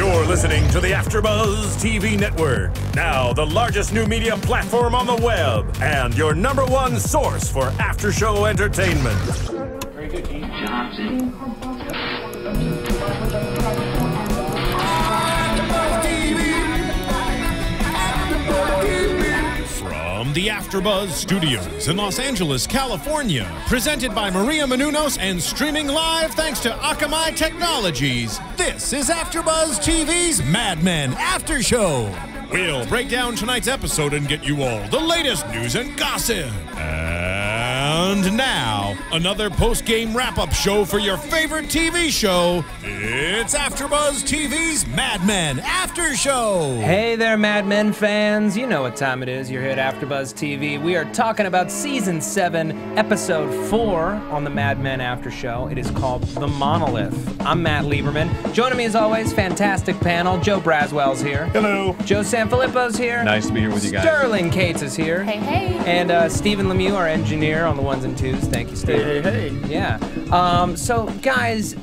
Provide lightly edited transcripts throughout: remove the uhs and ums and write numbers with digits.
You're listening to the AFTERBUZZ TV Network, now the largest new media platform on the web, and your #1 source for after-show entertainment. Very good, Dean Johnson. From the AFTERBUZZ Studios in Los Angeles, California, presented by Maria Menounos and streaming live thanks to Akamai Technologies, this is AFTERBUZZ TV's Mad Men After Show. We'll break down tonight's episode and get you all the latest news and gossip. And now, another post-game wrap-up show for your favorite TV show. It's AFTERBUZZ TV's Mad Men After Show. Hey there, Mad Men fans. You know what time it is. You're here at AFTERBUZZ TV. We are talking about Season 7, Episode 4 on the Mad Men After Show. It is called The Monolith. I'm Matt Lieberman. Joining me as always, fantastic panel. Joe Braswell's here. Hello. Joe Sanfelippo's here. Nice to be here with you guys. Sterling Cates is here. Hey, hey. And Stephen Lemieux, our engineer on the ones and twos. Thank you, Stephen. Hey, hey. Yeah. So, guys,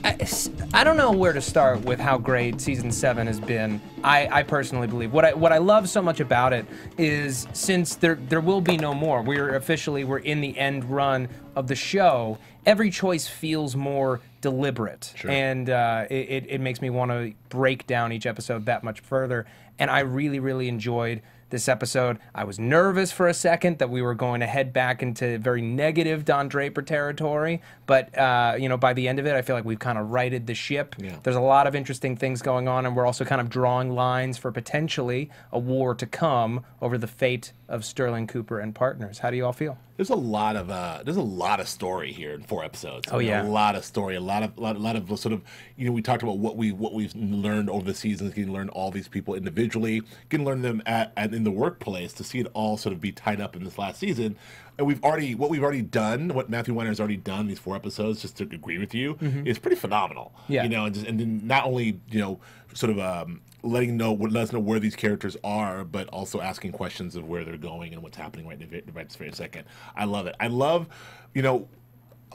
I don't know where to start with how great Season 7 has been. I personally believe. What I love so much about it is since there will be no more, we're in the end run of the show, every choice feels more deliberate. Sure. And it makes me want to break down each episode that much further. And I really, really enjoyed this episode. I was nervous for a second that we were going to head back into very negative Don Draper territory, but you know, by the end of it, I feel like we've kind of righted the ship. Yeah. There's a lot of interesting things going on, and we're also kind of drawing lines for potentially a war to come over the fate of Sterling Cooper and partners. How do you all feel? There's a lot of story here in 4 episodes. Oh, yeah. A lot of story, a lot of sort of, you know, we talked about what we've learned over the seasons, getting to learn all these people individually, getting to learn them in the workplace, to see it all sort of be tied up in this last season. And what we've already done, what Matthew Weiner has already done, these 4 episodes, just to agree with you, is pretty phenomenal. Yeah. You know, and then not only, you know, sort of let us know where these characters are, but also asking questions of where they're going and what's happening right this very second. I love it. I love, you know,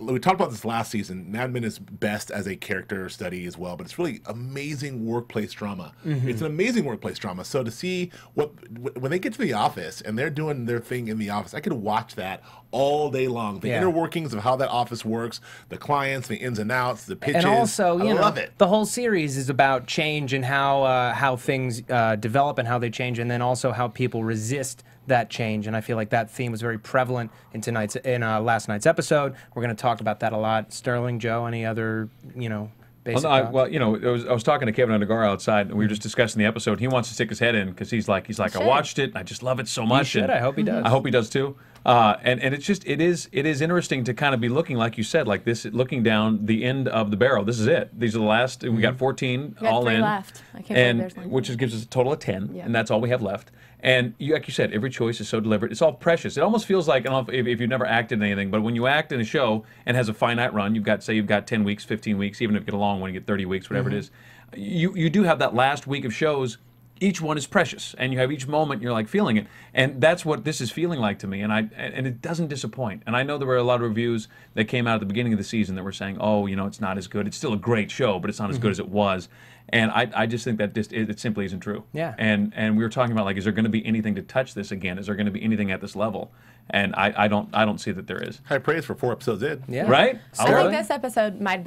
we talked about this last season. Mad Men is best as a character study as well, but it's really amazing workplace drama. It's an amazing workplace drama. So to see when they get to the office and they're doing their thing in the office, I could watch that all day long. The inner workings of how that office works, the clients, the ins and outs, the pitches. And also, I love it. The whole series is about change and how things develop and how they change, and then also how people resist that change. And I feel like that theme was very prevalent in last night's episode. We're going to talk about that a lot. Sterling, Joe, any other, you know, basic thoughts? Well, you know, I was talking to Keven Undergaro outside, and we were just discussing the episode. He wants to stick his head in because he's like, I watched it. I just love it so much. He should. I hope he does. I hope he does too. And it's just it is interesting to kind of be looking, like you said, like this, looking down the end of the barrel. This is it. These are the last. We got 14 We got all 3 in, left. I can't believe there's one. which gives us a total of 10, Yeah. and that's all we have left. And like you said, every choice is so deliberate. It's all precious. It almost feels like, I don't know if you've never acted in anything, but when you act in a show and has a finite run, you've got 10 weeks, 15 weeks, even if you get a long one, you get 30 weeks, whatever it is. You do have that last week of shows. Each one is precious, and you have each moment you're like feeling it, and that's what this is feeling like to me. And it doesn't disappoint. And I know there were a lot of reviews that came out at the beginning of the season that were saying, oh, you know, it's not as good. It's still a great show, but it's not as good as it was. And I just think that it simply isn't true. Yeah. And we were talking about, like, is there going to be anything to touch this again? Is there going to be anything at this level? And I don't see that there is. High praise for 4 episodes in. Yeah. Right? I think this episode might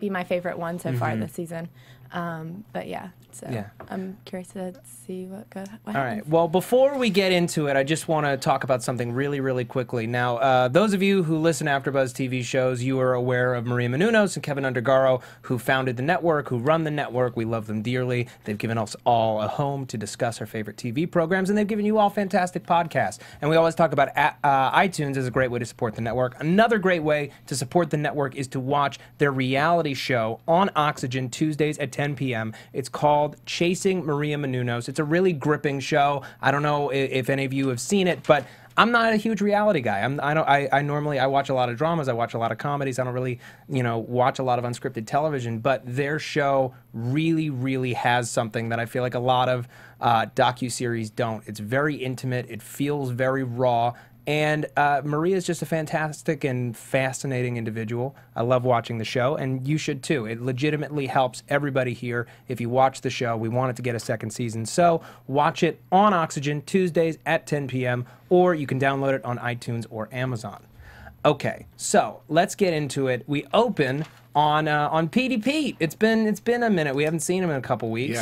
be my favorite one so far this season. But yeah, so Yeah. I'm curious to see what happens. All right. Well, before we get into it, I just want to talk about something really, really quickly. Now, those of you who listen to AfterBuzz TV shows, you are aware of Maria Menounos and Keven Undergaro, who founded the network, who run the network. We love them dearly. They've given us all a home to discuss our favorite TV programs, and they've given you all fantastic podcasts. And we always talk about iTunes as a great way to support the network. Another great way to support the network is to watch their reality show on Oxygen Tuesdays at 10 p.m. It's called Chasing Maria Menounos. It's a really gripping show. I don't know if any of you have seen it, but I'm not a huge reality guy. I normally watch a lot of dramas. I watch a lot of comedies. I don't really, watch a lot of unscripted television. But their show really, really has something that I feel like a lot of docuseries don't. It's very intimate. It feels very raw. And Maria's just a fantastic and fascinating individual. I love watching the show, and you should too. It legitimately helps everybody here if you watch the show. We want it to get a second season, so watch it on Oxygen Tuesdays at 10 p.m., or you can download it on iTunes or Amazon. Okay, so let's get into it. We open on Petey Pete. It's been a minute. We haven't seen him in a couple weeks.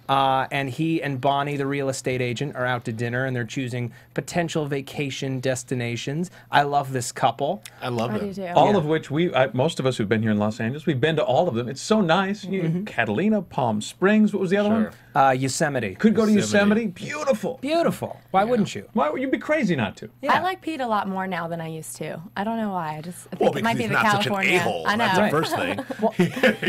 Yeah. And he and Bonnie, the real estate agent, are out to dinner, and they're choosing potential vacation destinations. I love this couple. I love I it. do too. All of which most of us who've been here in Los Angeles, we've been to all of them. It's so nice. Catalina, Palm Springs. What was the other one? Yosemite. Could go to Yosemite. Yosemite. Beautiful. Beautiful. Why wouldn't you? Why would you be crazy not to? Yeah. I like Pete a lot more now than I used to. I don't know why. I think Well, it might because be he's the not such an California. a-hole. I know. That's the first thing.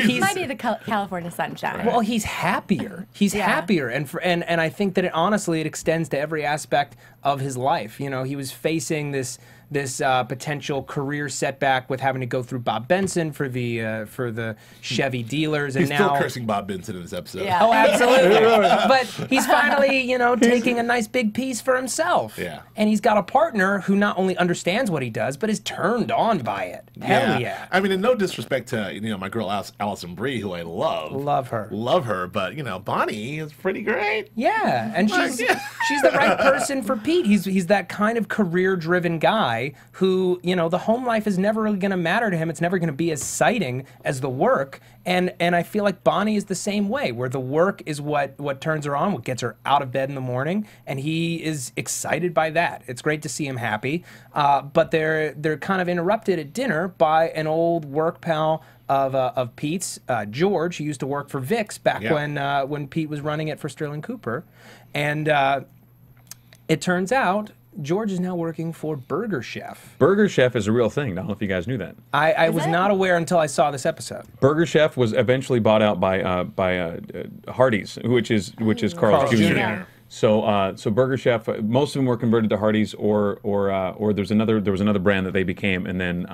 It might be the California sunshine. Well, he's happier. He's Yeah. happier, and I think that honestly it extends to every aspect of his life. You know, he was facing this potential career setback with having to go through Bob Benson for the Chevy dealers, and He's now still cursing Bob Benson in this episode. Yeah. Oh, absolutely. But he's finally, taking a nice big piece for himself. Yeah. And he's got a partner who not only understands what he does, but is turned on by it. Hell yeah. I mean, and no disrespect to my girl Allison Brie, who I love. Love her. Love her, but Bonnie is pretty great. Yeah, and she's the right person for Pete. He's that kind of career-driven guy who, the home life is never really going to matter to him. It's never going to be as exciting as the work. And I feel like Bonnie is the same way, where the work is what turns her on, what gets her out of bed in the morning, and he is excited by that. It's great to see him happy, but they're kind of interrupted at dinner by an old work pal of Pete's, George, who used to work for Vicks back when Pete was running it for Sterling Cooper, and it turns out George is now working for Burger Chef. Burger Chef is a real thing. I don't know if you guys knew that. I was it? not aware until I saw this episode. Burger Chef was eventually bought out by Hardee's, which is Carl's Jr. Jr. So Burger Chef, most of them were converted to Hardee's, or there was another brand that they became, and then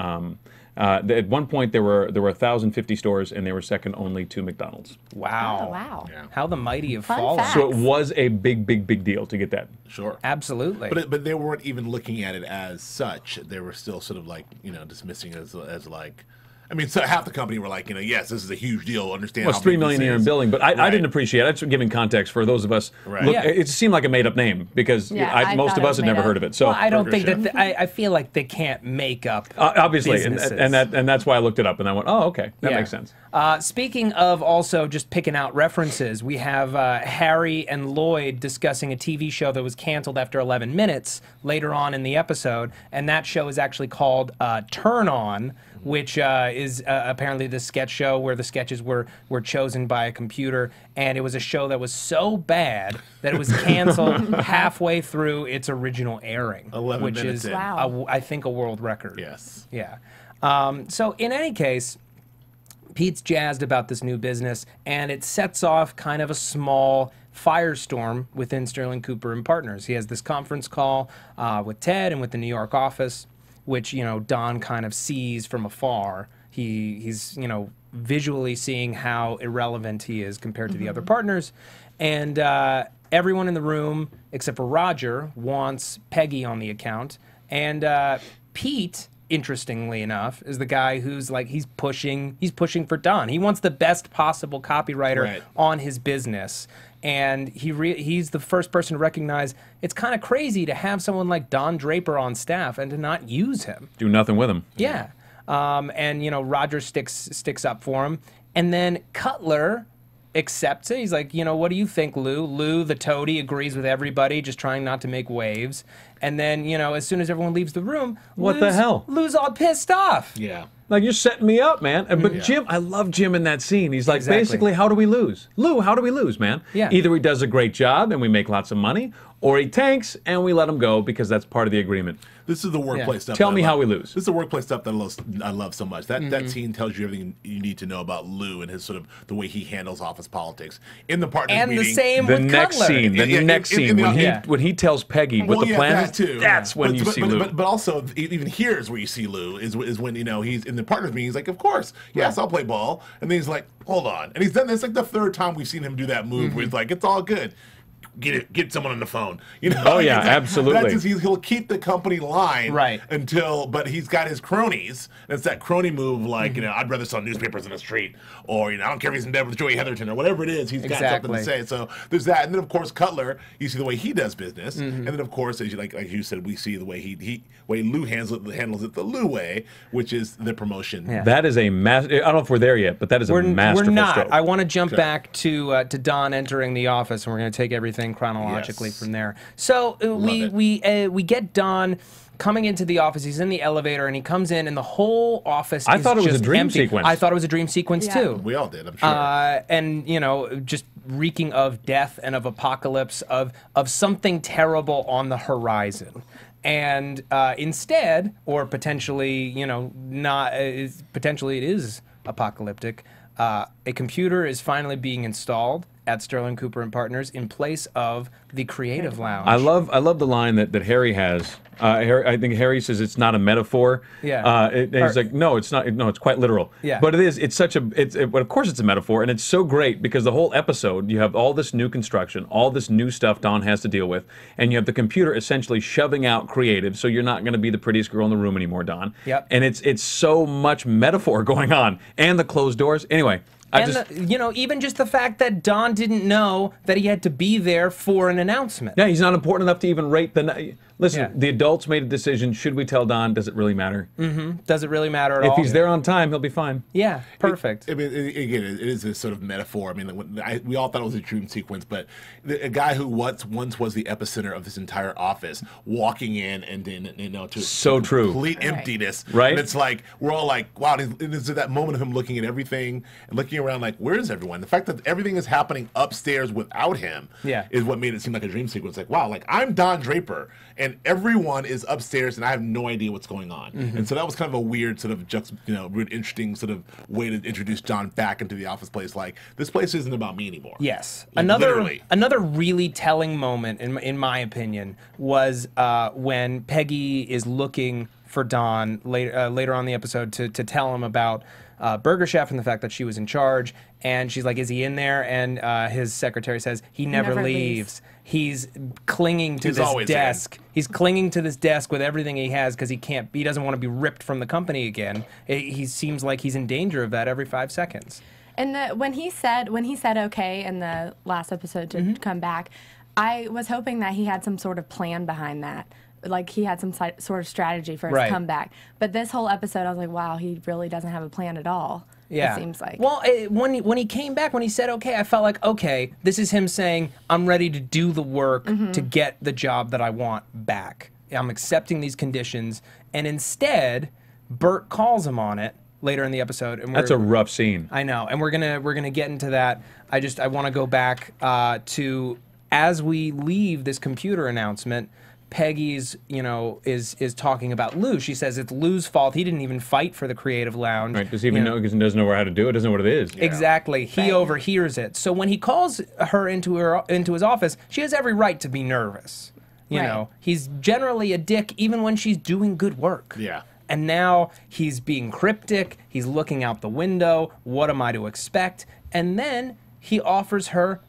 at one point there were 1,050 stores, and they were second only to McDonald's. Wow. Oh, wow. Yeah. How the mighty have Fun fallen. fact. So it was a big deal to get that. Sure. Absolutely. But they weren't even looking at it as such. They were still sort of like, dismissing it as like, I mean, so half the company were like, yes, this is a huge deal. Understand? Well, it's $3 million a year in billing, but I didn't appreciate it. That's giving context for those of us. Right. Look, Yeah. it seemed like a made-up name because Yeah, most thought of it us was had never made heard up. of it. So well, I don't think Burger that I feel like they can't make up obviously, businesses. and that's why I looked it up, and I went, oh, okay, that Yeah. makes sense. Speaking of also just picking out references, we have Harry and Lloyd discussing a TV show that was canceled after 11 minutes later on in the episode, and that show is actually called Turn On, which is apparently the sketch show where the sketches were chosen by a computer, and it was a show that was so bad that it was canceled halfway through its original airing, 11 which minutes is, in. Wow. I think, a world record. Yes. Yeah. So in any case, Pete's jazzed about this new business, and it sets off kind of a small firestorm within Sterling Cooper and Partners. He has this conference call with Ted and with the New York office, which, Don kind of sees from afar. He's visually seeing how irrelevant he is compared to the other partners. And everyone in the room, except for Roger, wants Peggy on the account. And Pete, interestingly enough, is the guy who's like, he's pushing for Don. He wants the best possible copywriter Right. on his business. And he's the first person to recognize it's kind of crazy to have someone like Don Draper on staff and to not use him. Do nothing with him. Yeah. And Roger sticks up for him. And then Cutler accepts it. He's like, what do you think, Lou? Lou, the toady, agrees with everybody, just trying not to make waves. And then, as soon as everyone leaves the room, What the hell? Lou's all pissed off. Yeah. Like, you're setting me up, man. But Jim, I love Jim in that scene. He's like, Exactly. basically, how do we lose? Lou, how do we lose, man? Yeah. Either he does a great job and we make lots of money, or he tanks and we let him go because that's part of the agreement. This is the workplace stuff. Tell that me I how love. we lose. This is the workplace stuff that I love so much. That scene tells you everything you need to know about Lou and his sort of the way he handles office politics in the partners And meeting. the same The with next Cutler. scene, the next scene, when he tells Peggy what the plan that is, too. that's when you see Lou. But also, even here's where you see Lou is when he's in the partners meeting. He's like, of course, yes, I'll play ball. And then he's like, hold on. And he's done this like the third time we've seen him do that move where he's like, it's all good. get someone on the phone. You know? Oh, yeah, It's like, absolutely. That's just, he'll keep the company line Right. but he's got his cronies. And it's that crony move, like, I'd rather sell newspapers in the street, or, I don't care if he's in bed with Joey Heatherton, or whatever it is, he's got something to say. So there's that. And then, of course, Cutler, you see the way he does business. And then, of course, as like you said, we see the way way Lou handles it the Lou way, which is the promotion. Yeah. That is a mass. I don't know if we're there yet, but that is a masterful We're not. stroke. I want to jump back to Don entering the office, and we're going to take everything chronologically from there. So we get Don coming into the office. He's in the elevator, and he comes in, and the whole office I is thought it was just a dream empty. sequence. I thought it was a dream sequence too. We all did, I'm sure. And just reeking of death and of apocalypse, of something terrible on the horizon. And instead, or potentially, not potentially it is apocalyptic. A computer is finally being installed at Sterling Cooper and Partners in place of the Creative Lounge. I love the line that Harry has. I think Harry says it's not a metaphor. Yeah. He's like, no, it's not. No, it's quite literal. Yeah. But it is. It's such a. But of course, it's a metaphor, and it's so great because the whole episode, you have all this new construction, all this new stuff Don has to deal with, and you have the computer essentially shoving out creative. So you're not going to be the prettiest girl in the room anymore, Don. Yep. And it's so much metaphor going on, and the closed doors. Anyway. Even just the fact that Don didn't know that he had to be there for an announcement. Yeah, he's not important enough to even rate the. Listen, Yeah. the adults made a decision. Should we tell Don? Does it really matter? Does it really matter at all? If he's there on time, he'll be fine. Yeah, perfect. I mean, again, it is a sort of metaphor. I mean, we all thought it was a dream sequence, but a guy who once was the epicenter of this entire office, walking in and then to So true. complete emptiness. Right. And it's like we're all like, wow. And there's that moment of him looking at everything and looking around like, where is everyone? The fact that everything is happening upstairs without him, is what made it seem like a dream sequence. Like, wow, like I'm Don Draper and everyone is upstairs and I have no idea what's going on. And so that was kind of a weird sort of weird, interesting sort of way to introduce John back into the office place. Like, this place isn't about me anymore. Yes. Like, literally. Another really telling moment, in my opinion, was when Peggy is looking for Don later on in the episode to tell him about Burger Chef and the fact that she was in charge. And she's like, is he in there? And his secretary says, he never leaves. He's clinging to this desk. He's clinging to this desk with everything he has because he doesn't want to be ripped from the company again. He seems like he's in danger of that every 5 seconds. And when he said okay in the last episode to come back, I was hoping that he had some sort of plan behind that. Like he had some sort of strategy for his comeback. But this whole episode, I was like, wow, he really doesn't have a plan at all. Yeah. It seems like. Well, when he came back, when he said okay, I felt like, okay, this is him saying, I'm ready to do the work to get the job that I want back. I'm accepting these conditions. And instead, Bert calls him on it later in the episode. And That's a rough scene. I know. And we're gonna get into that. I want to go back to, as we leave this computer announcement, Peggy's, is talking about Lou. She says it's Lou's fault. He didn't even fight for the Creative Lounge. Right? Does he even know? Because he doesn't know how to do it. Doesn't know what it is. Yeah. Exactly. He overhears it. So when he calls her into his office, she has every right to be nervous. You know, he's generally a dick even when she's doing good work. Yeah. And now he's being cryptic. He's looking out the window. What am I to expect? And then he offers her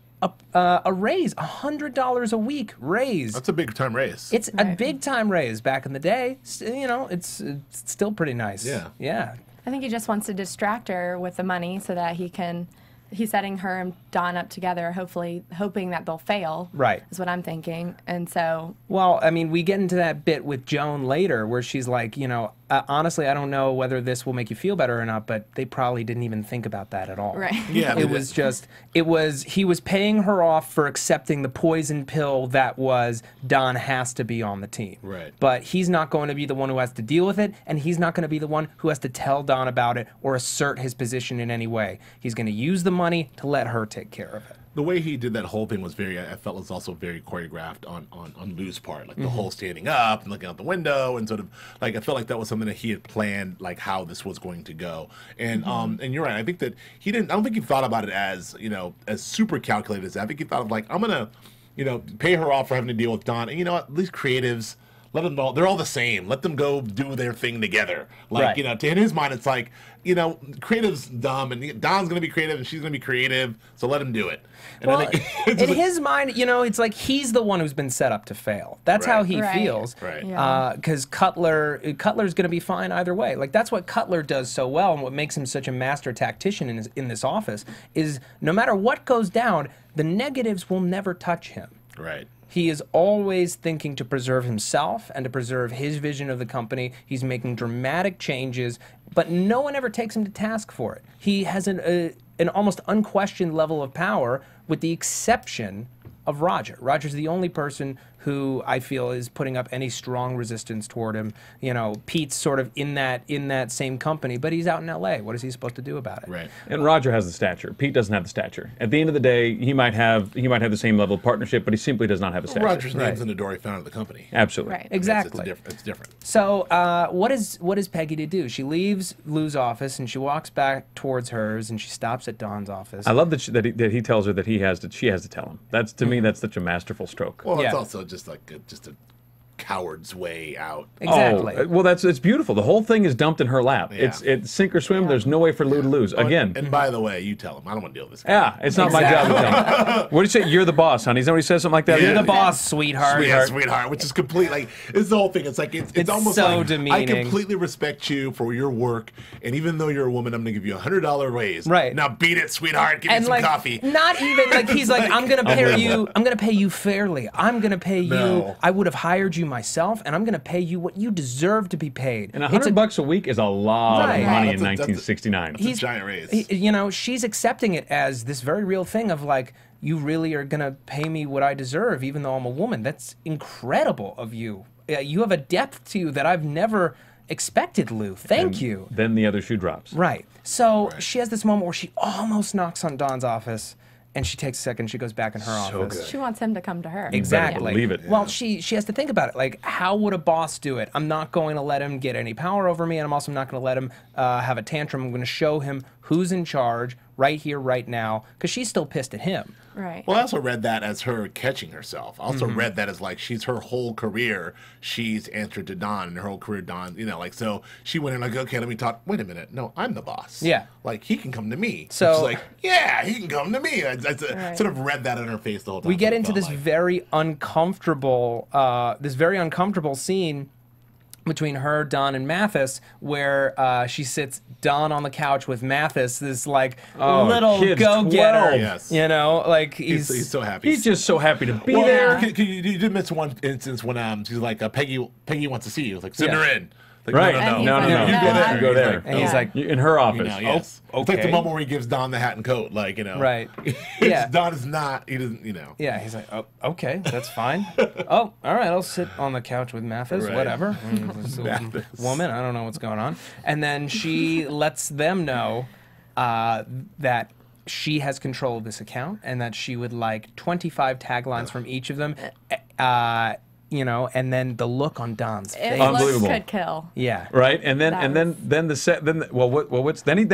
a raise, $100 a week raise. That's a big time raise. It's a big time raise back in the day. It's still pretty nice. Yeah. Yeah. I think he just wants to distract her with the money so that he's setting her and Don up together, hopefully hoping that they'll fail. Right. Is what I'm thinking. And so. Well, I mean, we get into that bit with Joan later where she's like, honestly, I don't know whether this will make you feel better or not, but they probably didn't even think about that at all. Right. Yeah. He was paying her off for accepting the poison pill that was Don has to be on the team. Right. But he's not going to be the one who has to deal with it, and he's not going to be the one who has to tell Don about it or assert his position in any way. He's going to use the money to let her take care of it. The way he did that whole thing was I felt was also very choreographed on Lou's part, like the whole standing up and looking out the window and sort of like I felt like that was something that he had planned, like how this was going to go. And and you're right. I think that I don't think he thought about it as as super calculated as that. I think he thought of like I'm gonna pay her off for having to deal with Don. And you know what? These creatives, let them all. They're all the same. Let them go do their thing together. Like Right. you know, in his mind, it's like creative's dumb, and Don's gonna be creative, and she's gonna be creative. So let him do it. And Well, then in his mind, it's like he's the one who's been set up to fail. That's how he Right. feels. Right. Yeah. Because Cutler's going to be fine either way. Like that's what Cutler does so well, and what makes him such a master tactician in this office is no matter what goes down, the negatives will never touch him. right. He is always thinking to preserve himself and to preserve his vision of the company. He's making dramatic changes, but no one ever takes him to task for it. He has an almost unquestioned level of power, with the exception of Roger. Roger's the only person who I feel is putting up any strong resistance toward him. Pete's sort of in that same company, but he's out in L.A. What is he supposed to do about it? Right. And Roger has the stature. Pete doesn't have the stature. At the end of the day, he might have the same level of partnership, but he simply does not have the stature. Roger's name's in the door. He founded the company. Absolutely. Right. Exactly. It's different. So, what is Peggy to do? She leaves Lou's office and she walks back towards hers, and she stops at Don's office. I love that he tells her that she has to tell him. That's to me, that's such a masterful stroke. Well, it's Yeah. also just like just a coward's way out. Exactly. Oh, well, it's beautiful. The whole thing is dumped in her lap. Yeah. It's sink or swim. There's no way for Lou to lose. Again. And by the way, you tell him. I don't want to deal with this guy. Yeah, it's not my job to tell him. What do you say? You're the boss, honey. Is that what he says? Something like that? Yeah. You're the boss, sweetheart. Yeah, sweetheart, which is complete. Like it's the whole thing. It's like it's almost so like I demeaning. completely respect you for your work, and even though you're a woman, I'm gonna give you $100 raise. Right. Now beat it, sweetheart. Give me And some coffee. not even like he's like, I'm gonna pay Unbelievable. you. I'm gonna pay you fairly. I'm gonna pay you. No. I would have hired you myself, and I'm gonna pay you what you deserve to be paid. And It's $100 a week is a lot Right. of money That's in a- that's a- 1969. It's a giant raise. She's accepting it as this very real thing of like, you really are gonna pay me what I deserve, even though I'm a woman. That's incredible of you. You have a depth to you that I've never expected, Lou. Thank you. Then the other shoe drops. Right. So she has this moment where she almost knocks on Don's office, and she takes a second. She goes back in her office. good. She wants him to come to her. Exactly. believe it. Well, she has to think about it. Like, how would a boss do it? I'm not going to let him get any power over me, and I'm also not going to let him have a tantrum. I'm going to show him who's in charge right here, right now, because she's still pissed at him. Right. Well, I also read that as her catching herself. I also Mm-hmm. read that as like she's her whole career. She's answered to Don, and her whole career, Don. So she went in like, okay, let me talk. Wait a minute, no, I'm the boss. Yeah. like he can come to me. So- she's like, yeah, he can come to me. I Right. sort of read that in her face the whole time. We get So it into felt this like- very uncomfortable scene between her, Don, and Mathis, where she sits Don on the couch with Mathis, this like little kid's go-getter. 12. Yes. Like He's so happy. He's just so happy to be Well, there. you did miss one instance when she's like, Peggy wants to see you. It's like, send Yeah. her in. Like, Right. And No, he's no, like, no. You go there. You go there. And he's like, In her office. Yes. Oh, It's like the okay. moment where he gives Don the hat and coat. Right. Yeah. Don is not. He doesn't. yeah, he's like, oh, okay, that's fine. Oh, all right, I'll sit on the couch with Mathis, Right. whatever. This Mathis. woman, I don't know what's going on. And then she lets them know that she has control of this account and that she would like 25 taglines from each of them. And then the look on Don's It face. looks Unbelievable. could kill. Yeah. Right, and then That and then then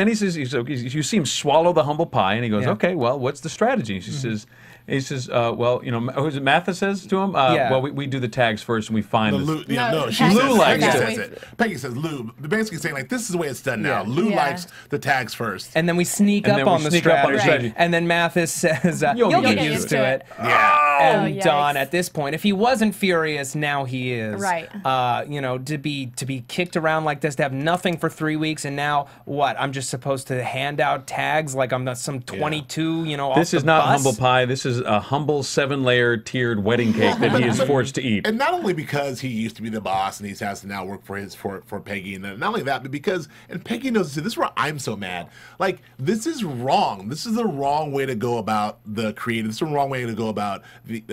he says you see him swallow the humble pie, and he goes, Yeah. okay, well, what's the strategy? He says, well, who's it? Mathis says to him, Yeah. well, we do the tags first, and we find The this. Lou, No, she Peggy says, Lou likes Peggy it. says it. Peggy says Lou. Basically saying like, this is the way it's done now. Yeah. Lou Yeah. likes the tags first. And then we sneak And up then we on the sneak up on the strategy. strategy. And then Mathis says, you'll get used to it. Yeah. And Oh, Don, yikes. at this point, if he wasn't furious, now he is. Right. To be kicked around like this, to have nothing for 3 weeks, and now what? I'm just supposed to hand out tags like I'm some 22. This off is the not bus? humble pie. This is a humble 7-layer tiered wedding cake that he is forced to eat. And not only because he used to be the boss and he has to now work for Peggy, and then not only that, but because Peggy knows this is where I'm so mad. Like, this is wrong. This is the wrong way to go about the creative. This is the wrong way to go about the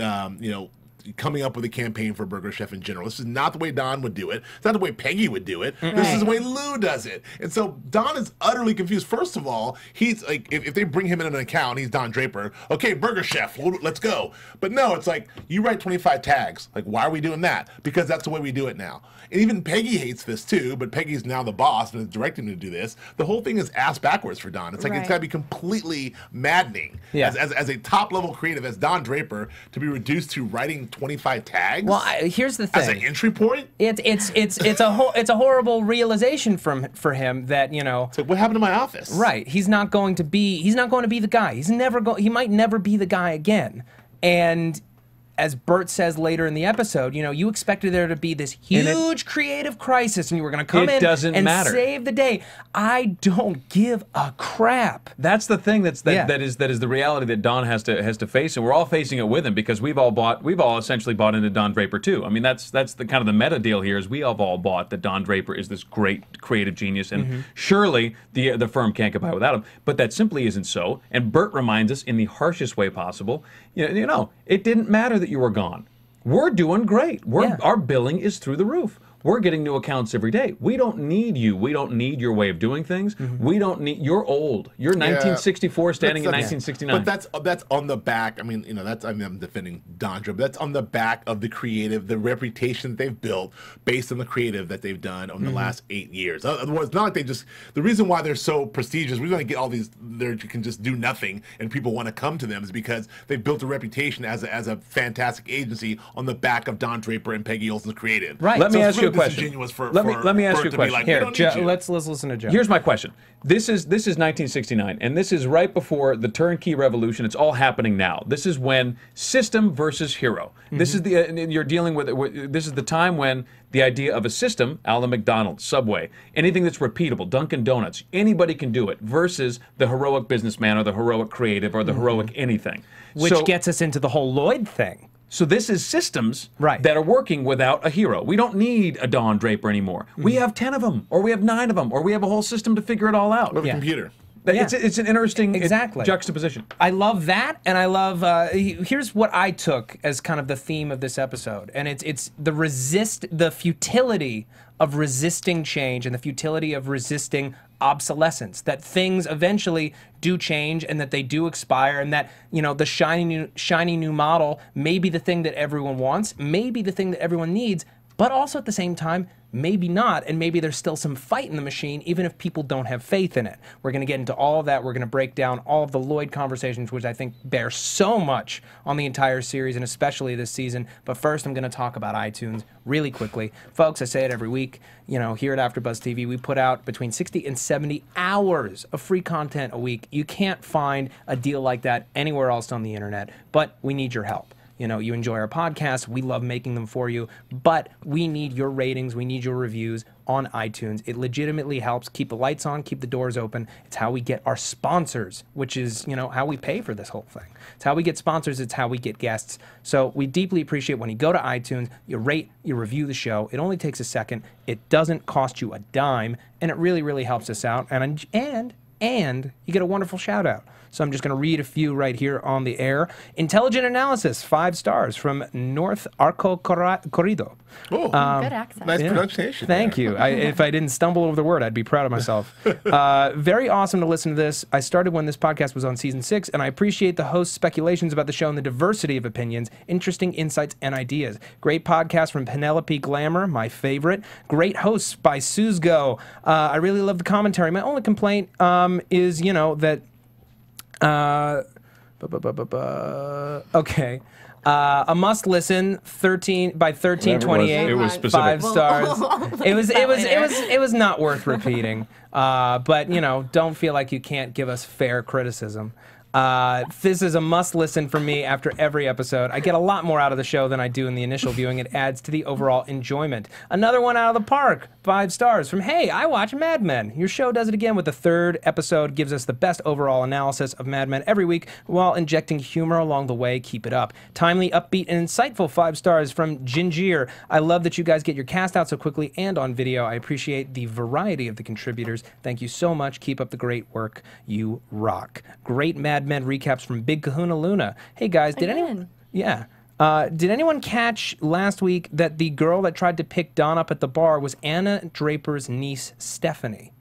coming up with a campaign for Burger Chef in general. This is not the way Don would do it. It's not the way Peggy would do it. This is the way Lou does it. And so Don is utterly confused. First of all, he's like, if they bring him in an account, he's Don Draper. Okay, Burger Chef, let's go. But no, it's like, you write 25 tags. Like, why are we doing that? Because that's the way we do it now. And even Peggy hates this too, but Peggy's now the boss and is directing him to do this. The whole thing is ass backwards for Don. It's like, it's Right. got to be completely maddening Yeah. as a top level creative, as Don Draper, to be reduced to writing 25 tags. Well, here's the thing. As an entry point? It's a horrible realization for him that, you know. It's like, what happened to my office? Right. He's not going to be the guy. He might never be the guy again. And as Bert says later in the episode, you know, you expected there to be this huge creative crisis and you were going to come in and save the day. I don't give a crap. That's the thing that is the reality that Don has to face, and we're all facing it with him because we've all essentially bought into Don Draper too. I mean, that's the kind of the meta deal here is we have all bought that Don Draper is this great creative genius, and surely the firm can't get by without him. But that simply isn't so. And Bert reminds us in the harshest way possible, you know, it didn't matter that you were gone. We're doing great. Our billing is through the roof. We're getting new accounts every day. We don't need you. We don't need your way of doing things. We don't need. You're old. You're 1964 standing in 1969. But that's on the back. I mean, you know, I'm defending Don Draper. That's on the back of the creative, the reputation they've built based on the creative that they've done over the last 8 years. Otherwise, it's not like they just. The reason why they're so prestigious, we're going to get all these. They can just do nothing, and people want to come to them, is because they've built a reputation as a fantastic agency on the back of Don Draper and Peggy Olson's creative. Right. Let me ask you a question. Let me ask you a question. Like, Here, let's listen to Joe. Here's my question. This is 1969, and this is right before the turnkey revolution. It's all happening now. This is when system versus hero. This is you're dealing with. This is the time when the idea of a system, a la McDonald's, Subway, anything that's repeatable, Dunkin' Donuts, anybody can do it, versus the heroic businessman or the heroic creative or the heroic anything. Which gets us into the whole Lloyd thing. So this is systems that are working without a hero. We don't need a Don Draper anymore. We have 10 of them, or we have 9 of them, or we have a whole system to figure it all out. We have a computer. It's an interesting juxtaposition. I love that, and I love. Here's what I took as kind of the theme of this episode, and it's the futility of resisting change and the futility of resisting obsolescence, that things eventually do change and that they do expire, and that, you know, the shiny new model may be the thing that everyone wants, may be the thing that everyone needs, but also at the same time, maybe not, and maybe there's still some fight in the machine, even if people don't have faith in it. We're going to get into all of that. We're going to break down all of the Lloyd conversations, which I think bear so much on the entire series, and especially this season. But first, I'm going to talk about iTunes really quickly. Folks, I say it every week. You know, here at AfterBuzz TV, we put out between 60 and 70 hours of free content a week. You can't find a deal like that anywhere else on the internet, but we need your help. You know, you enjoy our podcasts. We love making them for you, but we need your ratings. We need your reviews on iTunes. It legitimately helps keep the lights on, keep the doors open. It's how we get our sponsors, which is, you know, how we pay for this whole thing. It's how we get sponsors. It's how we get guests. So we deeply appreciate when you go to iTunes, you rate, you review the show. It only takes a second. It doesn't cost you a dime, and it really, really helps us out. And you get a wonderful shout out. So I'm just going to read a few right here on the air. Intelligent Analysis, 5 stars from North Arco Corrido. Oh, good accent. Nice pronunciation. Thank you. If I didn't stumble over the word, I'd be proud of myself. Very awesome to listen to this. I started when this podcast was on season 6, and I appreciate the host's speculations about the show and the diversity of opinions, interesting insights, and ideas. Great podcast from Penelope Glamour, my favorite. Great hosts by Suzgo. I really love the commentary. My only complaint is, you know, that... okay. A must listen. 13/13/28. It was specific. 5 stars. It was not worth repeating. But you know, don't feel like you can't give us fair criticism. This is a must listen for me after every episode. I get a lot more out of the show than I do in the initial viewing. It adds to the overall enjoyment. Another one out of the park. 5 stars from Hey, I watch Mad Men. Your show does it again with the 3rd episode. Gives us the best overall analysis of Mad Men every week while injecting humor along the way. Keep it up. Timely, upbeat, and insightful. 5 stars from Gingier. I love that you guys get your cast out so quickly and on video. I appreciate the variety of the contributors. Thank you so much. Keep up the great work. You rock. Great Mad Men recaps from Big Kahuna Luna. Hey guys, did anyone... Yeah. Did anyone catch last week that the girl that tried to pick Don up at the bar was Anna Draper's niece, Stephanie?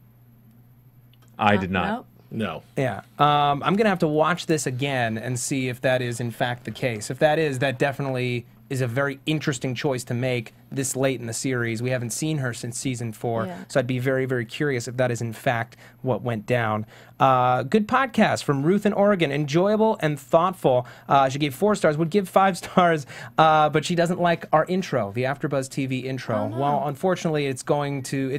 I did not. No. Yeah. I'm going to have to watch this again and see if that is in fact the case. If that is, that definitely is a very interesting choice to make this late in the series. We haven't seen her since season 4, so I'd be very, very curious if that is in fact what went down. Good podcast from Ruth in Oregon. Enjoyable and thoughtful. She gave 4 stars, would give 5 stars, but she doesn't like our intro, the AfterBuzz TV intro. Oh, no. Well, unfortunately, it's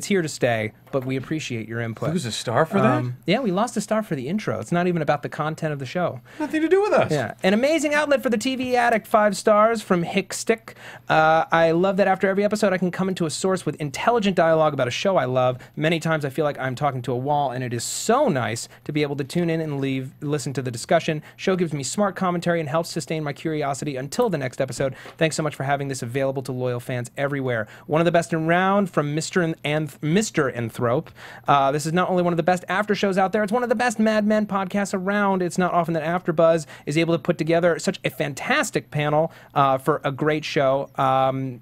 here to stay, but we appreciate your input. Lose a star for that? Yeah, we lost a star for the intro. It's not even about the content of the show. Nothing to do with us. Yeah, an amazing outlet for the TV addict. 5 stars from Hickstick. I love that after every episode I can come into a source with intelligent dialogue about a show I love. Many times I feel like I'm talking to a wall, and it is so nice to be able to tune in and listen to the discussion. Show gives me smart commentary and helps sustain my curiosity until the next episode. Thanks so much for having this available to loyal fans everywhere. One of the best around from Mr. Anthrope. This is not only one of the best after shows out there, it's one of the best Mad Men podcasts around. It's not often that AfterBuzz is able to put together such a fantastic panel for a great show.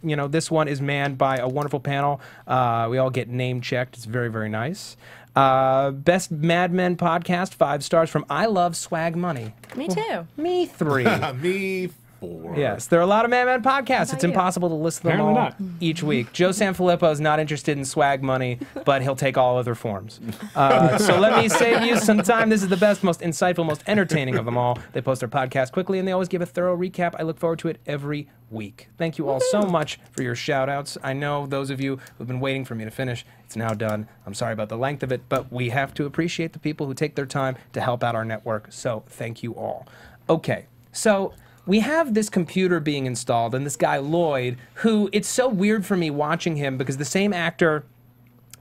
You know, this one is manned by a wonderful panel. We all get name checked. It's very, very nice. Best Mad Men podcast, 5 stars from I Love Swag Money. Me too. Me 3. Me 4. Yes, there are a lot of Mad Men podcasts. It's impossible to list them all each week. Joe Sanfelippo is not interested in swag money, but he'll take all other forms. So let me save you some time. This is the best, most insightful, most entertaining of them all. They post their podcast quickly, and they always give a thorough recap. I look forward to it every week. Thank you all so much for your shout-outs. I know those of you who've been waiting for me to finish. It's now done. I'm sorry about the length of it, but we have to appreciate the people who take their time to help out our network, so thank you all. Okay, so we have this computer being installed, and this guy Lloyd, who, it's so weird for me watching him because the same actor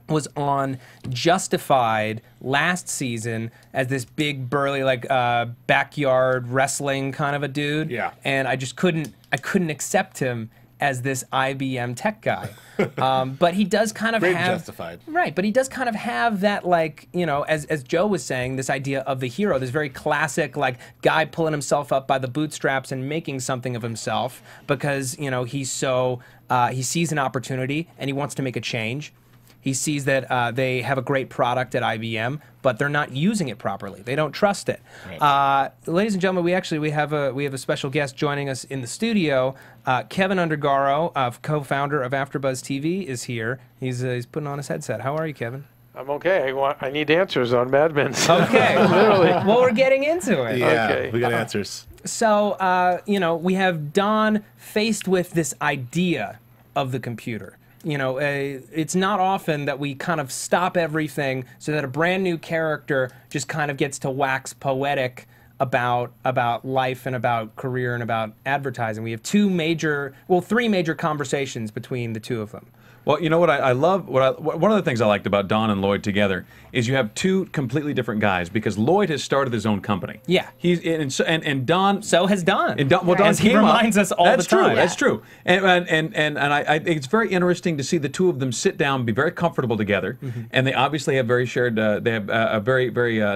was on Justified last season as this big burly like backyard wrestling kind of a dude. Yeah. And I just couldn't accept him as this IBM tech guy. But he does kind of have Justified. Right, but he does kind of have that, like, you know, as Joe was saying, this idea of the hero, this very classic like guy pulling himself up by the bootstraps and making something of himself because, you know, he's so he sees an opportunity and he wants to make a change. He sees that they have a great product at IBM, but they're not using it properly. They don't trust it. Right. Ladies and gentlemen, we have a special guest joining us in the studio. Keven Undergaro, co-founder of AfterBuzz TV, is here. He's putting on his headset. How are you, Kevin? I'm okay. I need answers on Mad Men. Okay. Literally. Well, we're getting into it. Yeah, Okay. we got answers. So, you know, we have Don faced with this idea of the computer. You know, it's not often that we kind of stop everything so that a brand new character just kind of gets to wax poetic about life and about career and about advertising. We have three major conversations between the two of them. Well, you know what I love? One of the things I liked about Don and Lloyd together is you have 2 completely different guys because Lloyd has started his own company. Yeah. And Don. So has Don. And Don, well, Don as he reminds us all the time. That's true. And I think it's very interesting to see the 2 of them sit down, be very comfortable together, and they obviously have very shared. They have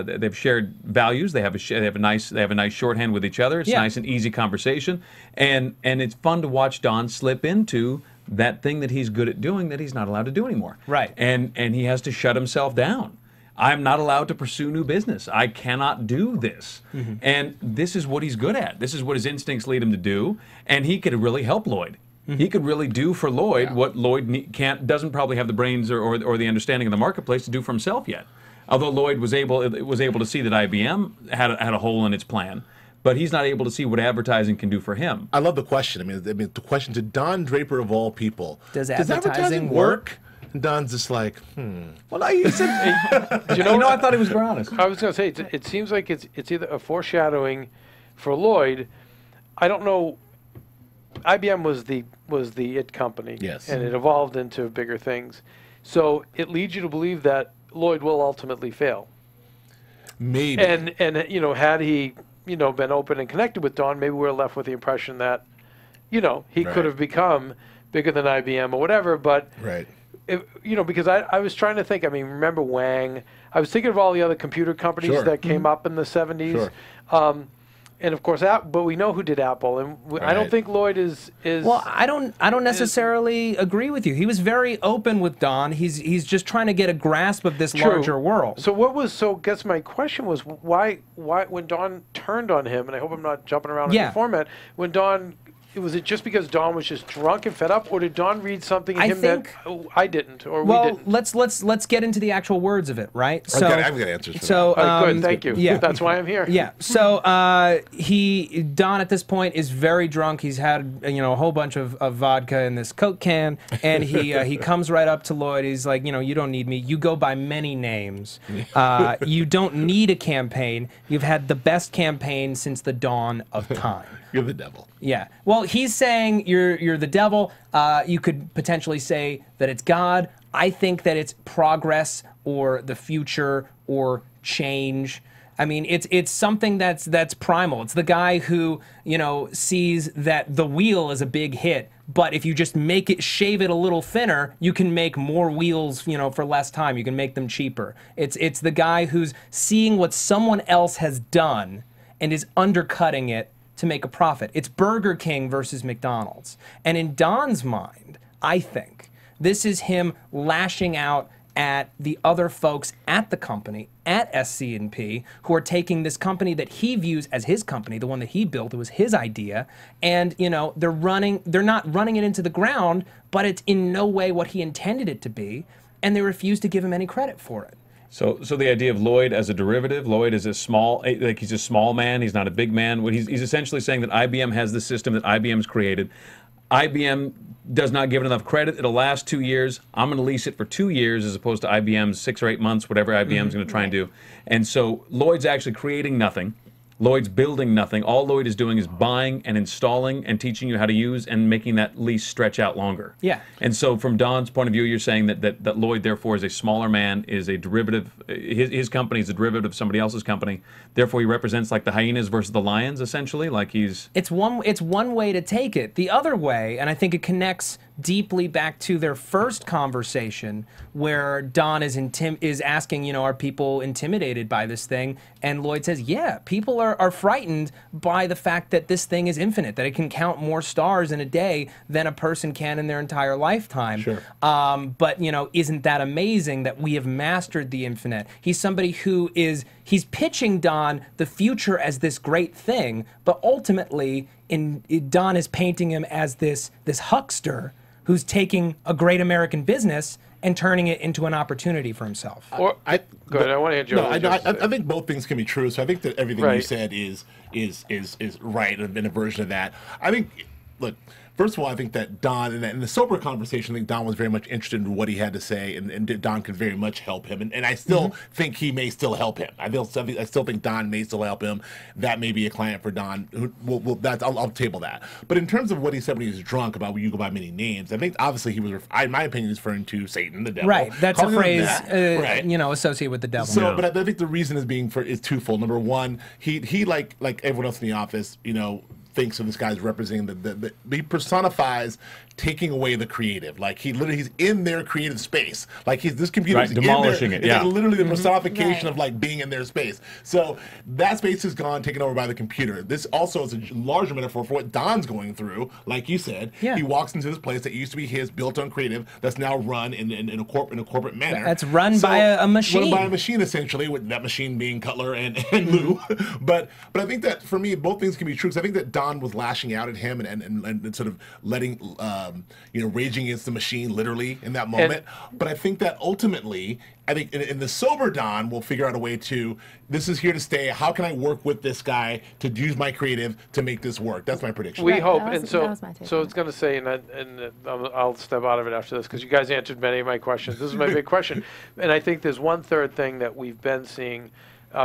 they've shared values. They have a nice shorthand with each other. It's nice and easy conversation, and it's fun to watch Don slip into that thing that he's good at doing that he's not allowed to do anymore. Right. And he has to shut himself down. I'm not allowed to pursue new business. I cannot do this. And this is what he's good at. This is what his instincts lead him to do. And he could really help Lloyd. He could really do for Lloyd what Lloyd doesn't probably have the brains or the understanding of the marketplace to do for himself yet. Although Lloyd was able to see that IBM had a hole in its plan. But he's not able to see what advertising can do for him. I love the question. I mean, the question to Don Draper of all people: Does advertising work? And Don's just like, Well, no, you said. you know, I thought he was very honest. I was going to say, it seems like it's either a foreshadowing for Lloyd. I don't know. IBM was the it company. Yes. And it evolved into bigger things. So it leads you to believe that Lloyd will ultimately fail. maybe. And you know, had he been open and connected with Don, maybe we're left with the impression that he could have become bigger than IBM or whatever. But because I was trying to think. I mean, remember Wang? I was thinking of all the other computer companies that came up in the 70s. And of course, but we know who did Apple, and I don't think Lloyd is. Well, I don't necessarily agree with you. He was very open with Don. He's just trying to get a grasp of this larger world. So I guess my question was why when Don turned on him, and I hope I'm not jumping around in the format, when Don was it just because Don was just drunk and fed up, or did Don read something in him that I didn't, or we didn't? Let's get into the actual words of it, right? I've got answers. So good, thank you. Yeah, that's why I'm here. Yeah. So Don at this point is very drunk. He's had a whole bunch of vodka in this Coke can, and he comes right up to Lloyd. He's like, you don't need me. You go by many names. You don't need a campaign. You've had the best campaign since the dawn of time. You're the devil. Yeah. Well, he's saying you're the devil. You could potentially say that it's God. I think that it's progress or the future or change. I mean, it's something that's primal. It's the guy who, sees that the wheel is a big hit, but if you just shave it a little thinner, you can make more wheels, for less time. You can make them cheaper. It's the guy who's seeing what someone else has done and is undercutting it to make a profit. It's Burger King versus McDonald's. And in Don's mind, I think this is him lashing out at the other folks at the company, at SC&P, who are taking this company that he views as his company, the one that he built, it was his idea, and they're not running it into the ground, but it's in no way what he intended it to be, and they refuse to give him any credit for it. So the idea of Lloyd as a derivative, Lloyd is he's a small man, he's not a big man. He's essentially saying that IBM has the system that IBM's created. IBM does not give it enough credit. It'll last 2 years. I'm going to lease it for 2 years as opposed to IBM's 6 or 8 months, whatever IBM's going to try and do. And so Lloyd's actually creating nothing. Lloyd's building nothing. All Lloyd is doing is buying and installing and teaching you how to use and making that lease stretch out longer. Yeah. And so from Don's point of view, you're saying that Lloyd, therefore, is a smaller man, is a derivative. His company is a derivative of somebody else's company. Therefore, he represents like the hyenas versus the lions, essentially. Like he's... It's one way to take it. The other way, and I think it connects deeply back to their first conversation where Don is asking, are people intimidated by this thing? And Lloyd says, yeah, people are frightened by the fact that this thing is infinite, that it can count more stars in a day than a person can in their entire lifetime. Sure. But, isn't that amazing that we have mastered the infinite? He's somebody who he's pitching Don the future as this great thing, but ultimately Don is painting him as this huckster who's taking a great American business and turning it into an opportunity for himself. Go ahead. I want to hear Joe. I think both things can be true. So I think that everything you said is right in a version of that. I think, look, first of all, I think that Don, in the sober conversation, I think Don was very much interested in what he had to say, and Don could very much help him. And I still think he may still help him. I still think Don may still help him. That may be a client for Don. I'll table that. But in terms of what he said when he was drunk about when you go by many names, I think obviously he was, in my opinion, he's referring to Satan, the devil. Right. That's a phrase, associated with the devil. So, but I think the reason is twofold. Number one, he like everyone else in the office, thinks of this guy's representing he personifies taking away the creative. Like he's in their creative space. Like this computer's demolishing it. Yeah, it's literally the personification of like being in their space. So that space is gone, taken over by the computer. This also is a larger metaphor for what Don's going through. Like you said, he walks into this place that used to be his, built on creative, that's now run in a corporate manner. That's run by a machine. Run by a machine, essentially, with that machine being Cutler and Lou. but I think that for me, both things can be true, because I think that Don was lashing out at him and sort of letting raging against the machine literally in that moment. But I think that ultimately, I think in the sober Don will figure out a way to, this is here to stay. How can I work with this guy to use my creative to make this work? That's my prediction. We hope, and so it's going to say, and I'll step out of it after this because you guys answered many of my questions. This is my big question, and I think there's one third thing that we've been seeing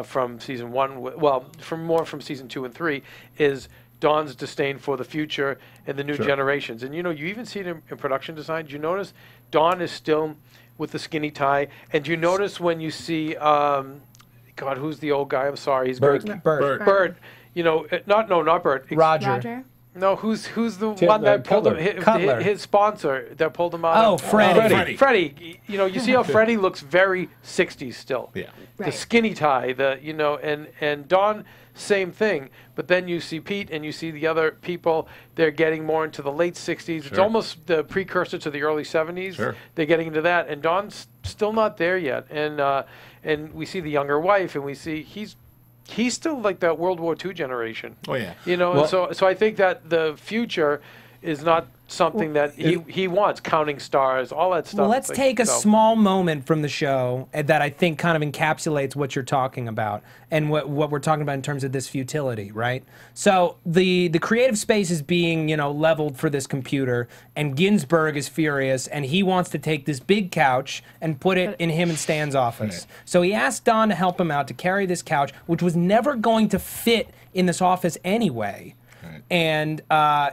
from season one, from season 2 and 3, is Don's disdain for the future and the new generations. And you even see it in production design. Do you notice Don is still with the skinny tie? And do you notice when you see, God, who's the old guy? I'm sorry, he's Bert. Bert. Not Bert. Roger. No, who's the one that pulled him? His sponsor that pulled him out. Oh, Freddie. Freddie. You see how Freddie looks very 60s still. Yeah. The skinny tie. And Don, same thing. But then you see Pete and you see the other people. They're getting more into the late 60s. It's almost the precursor to the early 70s. Sure. They're getting into that, and Don's still not there yet. And we see the younger wife, and we see he's he's still like that World War II generation. Oh yeah. You know, Well, so I think that the future is not something that he wants, counting stars, all that stuff. Well, let's take a small moment from the show that I think kind of encapsulates what you're talking about and what we're talking about in terms of this futility, right? So the creative space is being, you know, leveled for this computer, and Ginsburg is furious, and he wants to take this big couch and put it in him and Stan's office. Right. So he asked Don to help him out to carry this couch, which was never going to fit in this office anyway. Right. And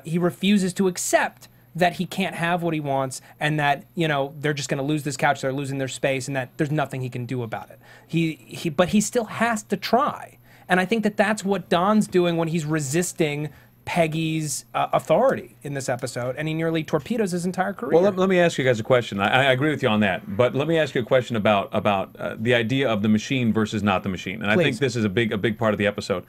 he refuses to accept that he can't have what he wants, and that, you know, they're just going to lose this couch, they're losing their space, and that there's nothing he can do about it. But he still has to try. And I think that that's what Don's doing when he's resisting Peggy's authority in this episode, and he nearly torpedoes his entire career. Well, let me ask you guys a question. I agree with you on that, but let me ask you a question about the idea of the machine versus not the machine. And I think this is a big part of the episode.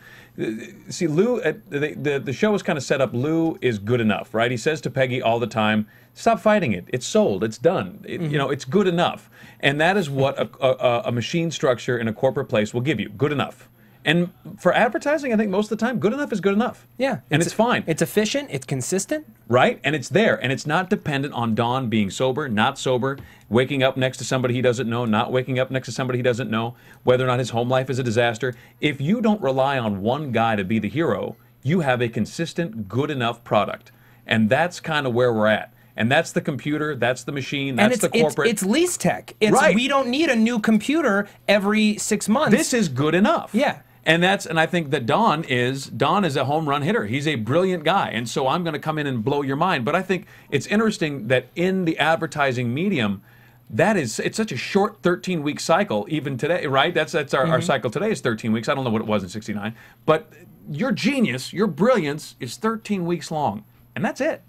See, Lou, the show is kind of set up. Lou is good enough, right? He says to Peggy all the time, "Stop fighting it. It's sold. It's done. You know, it's good enough." And that is what a machine structure in a corporate place will give you. Good enough. And for advertising, I think most of the time, good enough is good enough. Yeah. And it's fine. It's efficient, it's consistent. Right? And it's there. And it's not dependent on Don being sober, not sober, waking up next to somebody he doesn't know, not waking up next to somebody he doesn't know, whether or not his home life is a disaster. If you don't rely on one guy to be the hero, you have a consistent, good enough product. And that's kind of where we're at. And that's the computer, that's the machine, that's the corporate. It's lease tech. It's, right. We don't need a new computer every 6 months. This is good enough. Yeah. And I think that Don is a home run hitter. He's a brilliant guy, and so I'm going to come in and blow your mind. But I think it's interesting that in the advertising medium, it's such a short 13-week cycle even today, right? That's our cycle today is 13 weeks. I don't know what it was in '69, but your genius, your brilliance is 13 weeks long, and that's it.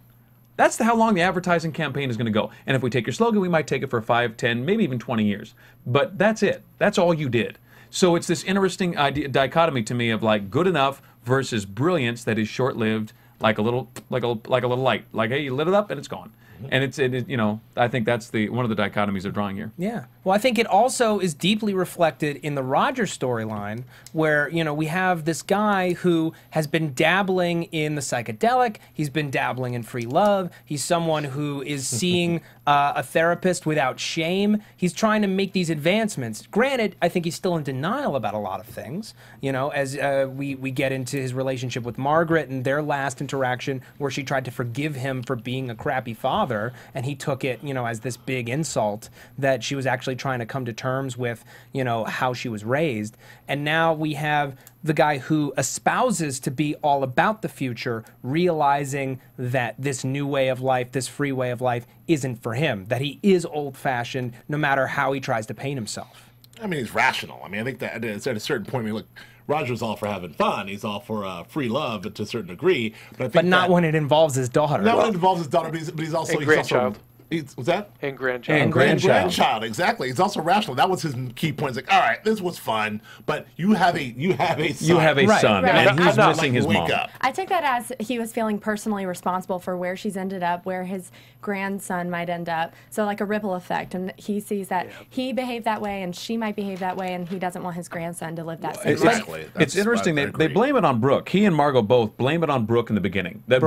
That's how long the advertising campaign is going to go. And if we take your slogan, we might take it for 5, 10, maybe even 20 years. But that's it. That's all you did. So it's this interesting dichotomy to me of like good enough versus brilliance that is short-lived, like a little light. Like, hey, you lit it up and it's gone. And it's you know, I think that's one of the dichotomies they're drawing here. Yeah. Well, I think it also is deeply reflected in the Roger storyline, where, you know, we have this guy who has been dabbling in the psychedelic. He's been dabbling in free love. He's someone who is seeing a therapist without shame. He's trying to make these advancements. Granted, I think he's still in denial about a lot of things, you know, as we get into his relationship with Margaret and their last interaction, where she tried to forgive him for being a crappy father, and he took it, you know, as this big insult that she was actually trying to come to terms with, you know, how she was raised. And now we have the guy who espouses to be all about the future, realizing that this new way of life, this free way of life, isn't for him, that he is old-fashioned no matter how he tries to paint himself. I mean, he's rational. I mean, I think that at a certain point, I mean, look, Roger's all for having fun. He's all for free love to a certain degree. But not when it involves his daughter. Not when it involves his daughter, but he's also... grandchild. What's that? And grandchild. And grandchild, exactly. He's also rational. That was his key point. It's like, all right, this was fun, but you have a son. You have a son, Right. and he's missing his mom. I took that as he was feeling personally responsible for where she's ended up, where his grandson might end up. So like a ripple effect, and he sees that he behaved that way, and she might behave that way, and he doesn't want his grandson to live that same life. Exactly. It's interesting. They blame it on Brooke. He and Margot both blame it on Brooke in the beginning. That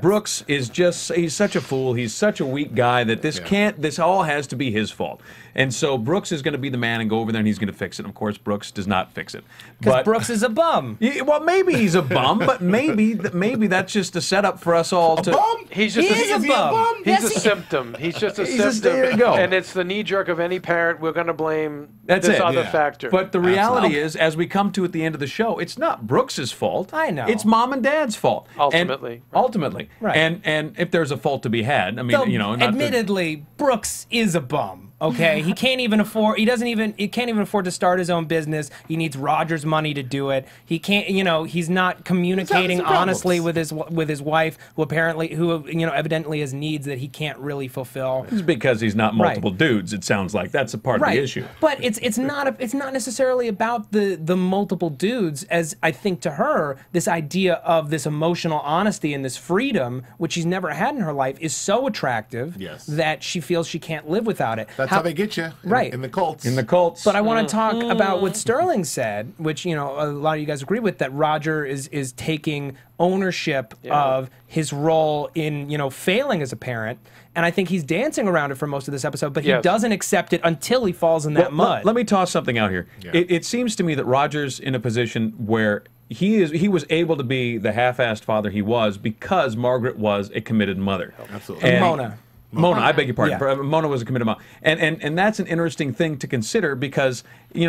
Brooks is just—he's such a fool. He's such a weak guy that this all has to be his fault. And so Brooks is going to be the man and go over there and he's going to fix it. And of course, Brooks does not fix it. Because Brooks is a bum. Yeah, well, maybe he's a bum, but maybe that's just a setup for us all to. Bum? He's just a bum. He's a symptom. He's just a symptom. There you go. And it's the knee jerk of any parent. We're going to blame this other factor. But the reality is, as we come to at the end of the show, it's not Brooks's fault. I know. It's mom and dad's fault. Ultimately. Ultimately. Right. And if there's a fault to be had, I mean, you know, admittedly, Brooks is a bum. Okay, he can't even afford. He can't even afford to start his own business. He needs Roger's money to do it. He can't. You know, he's not communicating honestly with his wife, who evidently has needs that he can't really fulfill. It's because he's not multiple dudes. It sounds like that's a part of the issue. But it's not necessarily about the multiple dudes, as I think to her this idea of this emotional honesty and this freedom, which she's never had in her life, is so attractive that she feels she can't live without it. That's how they get you, in the cults. In the cults. But I want to talk about what Sterling said, which a lot of you guys agree with, that Roger is taking ownership of his role in failing as a parent. And I think he's dancing around it for most of this episode, but he doesn't accept it until he falls in that mud. Let me toss something out here. Yeah. It seems to me that Roger's in a position where he was able to be the half-assed father he was because Margaret was a committed mother. Absolutely. And Mona, I beg your pardon. Yeah. Mona was a committed mom. And that's an interesting thing to consider because,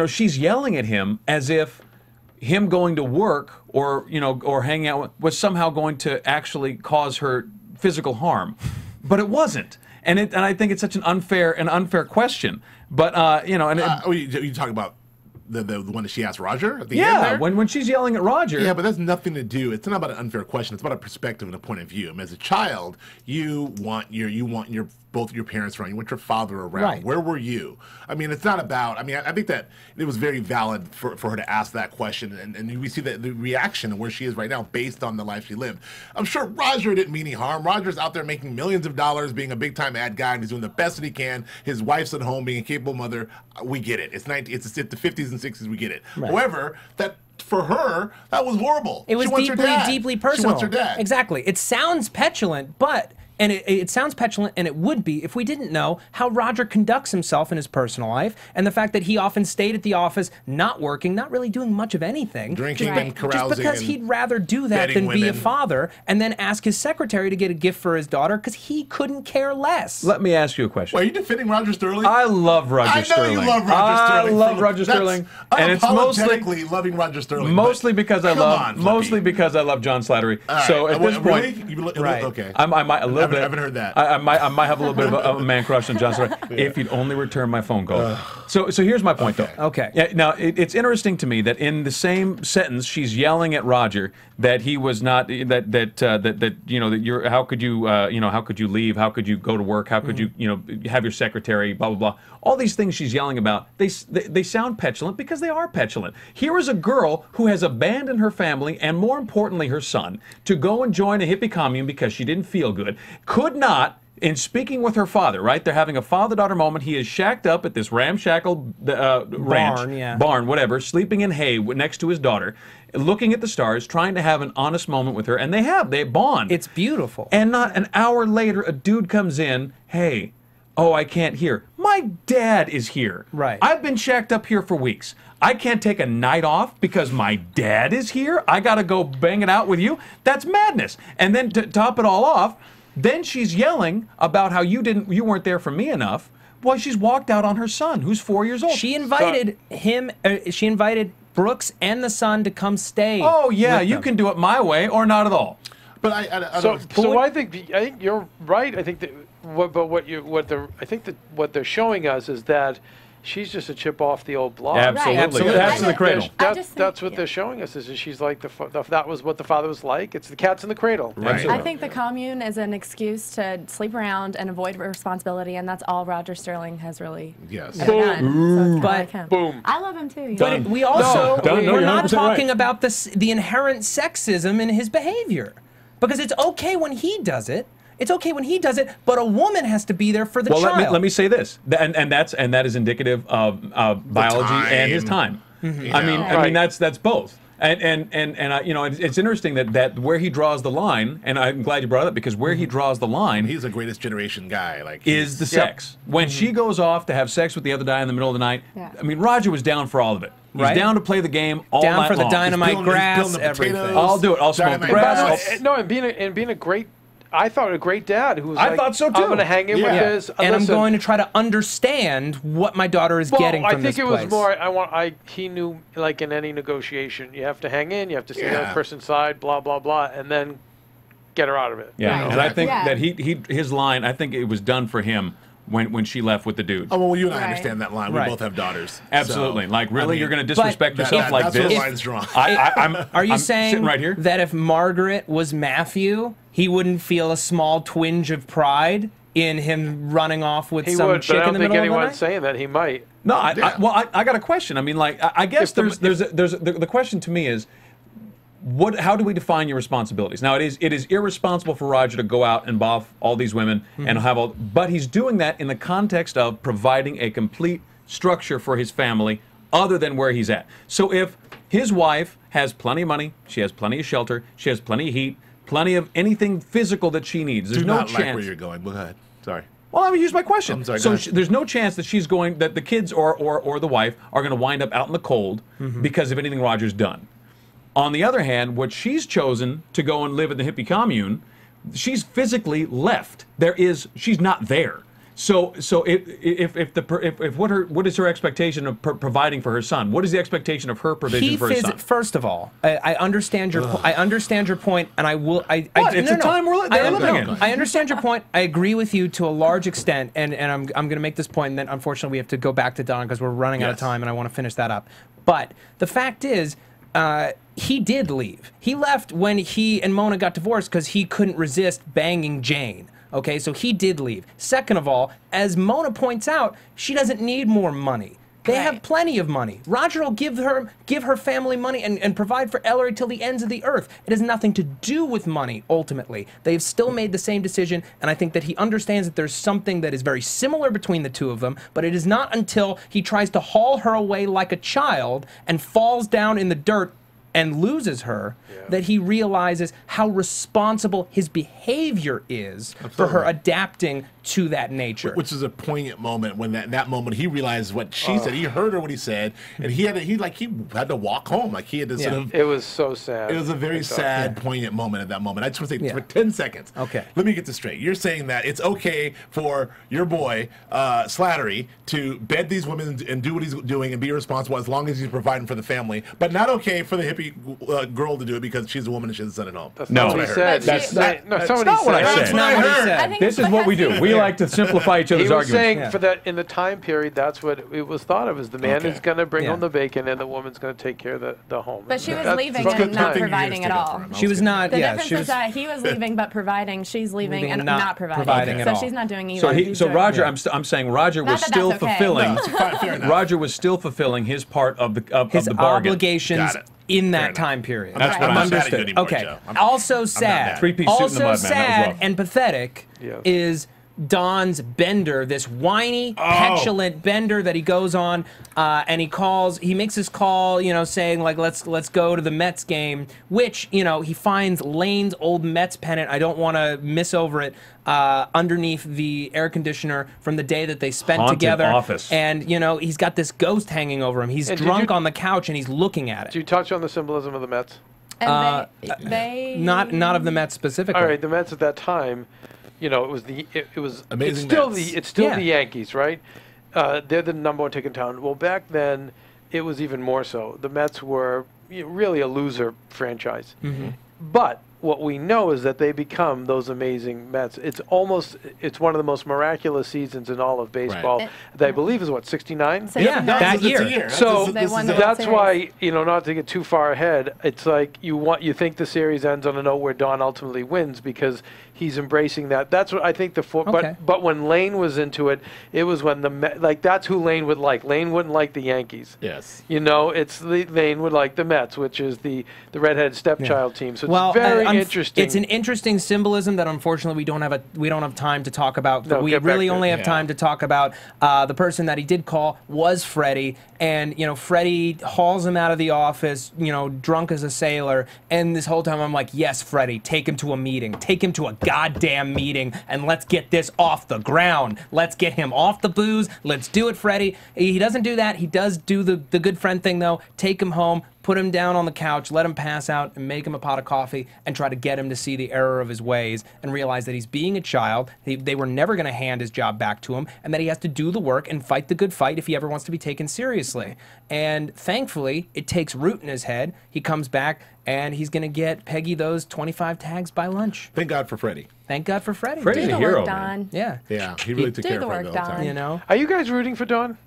she's yelling at him as if him going to work or hanging out was somehow going to actually cause her physical harm. But it wasn't. And I think it's such an unfair question. But, you talking about the one that she asked Roger at the end there? when she's yelling at Roger. Yeah, but that's nothing to do. It's not about an unfair question. It's about a perspective and a point of view. I mean, as a child, you want both your parents around. You want your father around. Right. Where were you? I mean, it's not about. I mean, I think that it was very valid for her to ask that question, and we see the reaction of where she is right now based on the life she lived. I'm sure Roger didn't mean any harm. Roger's out there making millions of dollars, being a big time ad guy, and he's doing the best that he can. His wife's at home, being a capable mother. We get it. It's the 50s and 60s. We get it. Right. However, for her, that was horrible. It was deeply personal. She wants her dad. Exactly. It sounds petulant, but it sounds petulant, and it would be if we didn't know how Roger conducts himself in his personal life, and the fact that he often stayed at the office, not working, not really doing much of anything, drinking and carousing, just because he'd rather do that than be a father, and then ask his secretary to get a gift for his daughter because he couldn't care less. Let me ask you a question. Wait, are you defending Roger Sterling? I love Roger Sterling. I know you love Roger Sterling. I love Roger Sterling, and it's mostly loving Roger Sterling. Mostly because I love John Slattery. So at this point, right? Okay, I might a little bit. I haven't heard that. I might have a little bit of a man crush on John Slattery if he'd only return my phone call. So here's my point, though. Okay. Yeah, now it's interesting to me that in the same sentence she's yelling at Roger that he was not that you're how could you how could you leave, how could you go to work, how could you have your secretary, blah blah blah. All these things she's yelling about, they sound petulant because they are petulant. Here is a girl who has abandoned her family and, more importantly, her son to go and join a hippie commune because she didn't feel good. Could not, in speaking with her father, right? They're having a father-daughter moment. He is shacked up at this ramshackle ranch, barn, whatever, sleeping in hay next to his daughter, looking at the stars, trying to have an honest moment with her, and they bond. It's beautiful. And not an hour later, a dude comes in, hey, oh, I can't hear. My dad is here. Right. I've been shacked up here for weeks. I can't take a night off because my dad is here. I got to go bang it out with you. That's madness. And then to top it all off, then she's yelling about how you weren't there for me enough. Well, she's walked out on her son, who's 4 years old. She invited she invited Brooks and the son to come stay. Oh yeah, you can do it my way or not at all. But I think you're right. I think that what they're showing us is that she's just a chip off the old block. Absolutely. Right. That's in the cradle. That's what they're showing us is she's like that was what the father was like. It's the cat's in the cradle. Right. I think the commune is an excuse to sleep around and avoid responsibility, and that's all Roger Sterling has really ever done. So it's boom. I love him too. But we also we're not talking about the inherent sexism in his behavior, because it's okay when he does it. It's okay when he does it, but a woman has to be there for the child. Let me say this, and that is indicative of biology and his time. Mm-hmm. I mean that's both. And it's interesting that where he draws the line, and I'm glad you brought it up because where he draws the line, he's a greatest generation guy. Is the sex. When she goes off to have sex with the other guy in the middle of the night, I mean Roger was down for all of it. He's down to play the game all night long. Down for the dynamite grass, everything. I'll do it. I'll smoke the grass. And being a great. I thought a great dad who was I thought so too. I'm going to hang in with this. And I'm going to try to understand what my daughter is getting from this place. I think it was more, he knew, like in any negotiation, you have to hang in, you have to stay on the other person's side, blah, blah, blah, and then get her out of it. Yeah, right. And I think that his line, I think it was done for him when she left with the dude. Oh, well, you and I understand that line. We both have daughters. Absolutely. So, like, really? You're going to disrespect yourself like this? That's where line's drawn. Are you saying sitting right here? that if Margaret was Matthew, he wouldn't feel a small twinge of pride in him running off with some chick in the middle of the night? I don't think anyone's saying that. He might. No, I got a question. I mean, like, I guess the question to me is, how do we define your responsibilities? Now, it is irresponsible for Roger to go out and boff all these women and have all, but he's doing that in the context of providing a complete structure for his family other than where he's at. So if his wife has plenty of money, she has plenty of shelter, she has plenty of heat, plenty of anything physical that she needs, there's no chance. Like where you're going. Go ahead. Sorry. Well, I mean, use my question. I'm sorry, so there's no chance that she's going, that the kids or the wife are going to wind up out in the cold because of anything Roger's done. On the other hand, what she's chosen to go and live in the hippie commune, she's physically left. She's not there. So what is her expectation of providing for her son? What is the expectation of her provision for his son? First of all, I understand your I understand your point, and I will. It's the time they're living in. I understand your point. I agree with you to a large extent, and I'm going to make this point, and then unfortunately we have to go back to Don because we're running out of time, and I want to finish that up. But the fact is, he did leave. He left when he and Mona got divorced because he couldn't resist banging Jane. Okay, so he did leave. Second of all, as Mona points out, she doesn't need more money. They have plenty of money. Roger will give her family money and provide for Ellery till the ends of the earth. It has nothing to do with money, ultimately. They've still made the same decision, and I think that he understands that there's something that is very similar between the two of them, but it is not until he tries to haul her away like a child and falls down in the dirt and loses her, that he realizes how responsible his behavior is for her adapting to that nature. Which is a poignant moment when that moment he realized what she said. He heard her what he said, and he had to walk home. Like he had to sort of. It was so sad. It was a very sad, poignant moment at that moment. I just want to say for 10 seconds. Okay. Let me get this straight. You're saying that it's okay for your boy Slattery to bed these women and do what he's doing and be responsible as long as he's providing for the family, but not okay for the hippie girl to do it because she's a woman and she has a son at home. That's not what I heard. That's not what I That's not what he said. This is what we do. We like to simplify each other's arguments. He was saying for that in the time period, that's what it was thought of as the man is going to bring home the bacon and the woman's going to take care of the home. But she was leaving and not providing at all. She was not. The difference is that he was leaving but providing. She's leaving and not providing. So she's not doing either. So Roger, I'm saying Roger was still fulfilling. Roger was still fulfilling his part of the bargain. Obligations in that time period. That's what I'm understood. Okay. Also sad. Three-piece suit in the mud, man. That was rough. And pathetic is Don's bender, this whiny, petulant bender that he goes on, and he makes this call, saying like, let's go to the Mets game, which, he finds Lane's old Mets pennant, I don't want to miss over it, underneath the air conditioner from the day that they spent Haunted together. Office. And, he's got this ghost hanging over him. He's drunk on the couch and he's looking at it. Do you touch on the symbolism of the Mets? And they not of the Mets specifically. All right, the Mets at that time, it was amazing. It's still the Yankees, right? They're the #1 ticket in town. Well, back then, it was even more so. The Mets were really a loser franchise, but what we know is that they become those amazing Mets. It's one of the most miraculous seasons in all of baseball. Right. That I believe is what, 69? Yeah, that year. So that's why, not to get too far ahead, it's like you think the series ends on a note where Don ultimately wins because he's embracing that. That's what I think but when Lane was into it, it was when that's who Lane would like. Lane wouldn't like the Yankees. Yes. Lane would like the Mets, which is the redheaded stepchild team. So it's very interesting. It's an interesting symbolism that unfortunately we don't have time to talk about. But we really only have time to talk about the person that he did call was Freddie, and Freddie hauls him out of the office, drunk as a sailor. And this whole time I'm like, yes, Freddie, take him to a meeting, take him to a goddamn meeting, and let's get this off the ground. Let's get him off the booze. Let's do it, Freddie. He doesn't do that. He does do the good friend thing though. Take him home, put him down on the couch, let him pass out, and make him a pot of coffee, and try to get him to see the error of his ways and realize that he's being a child. They were never going to hand his job back to him, and that he has to do the work and fight the good fight if he ever wants to be taken seriously. And thankfully, it takes root in his head. He comes back, and he's going to get Peggy those 25 tags by lunch. Thank God for Freddie. Thank God for Freddie. Freddie's a hero, man. Yeah. Yeah, he really took care of Freddie all the time. Are you guys rooting for Don?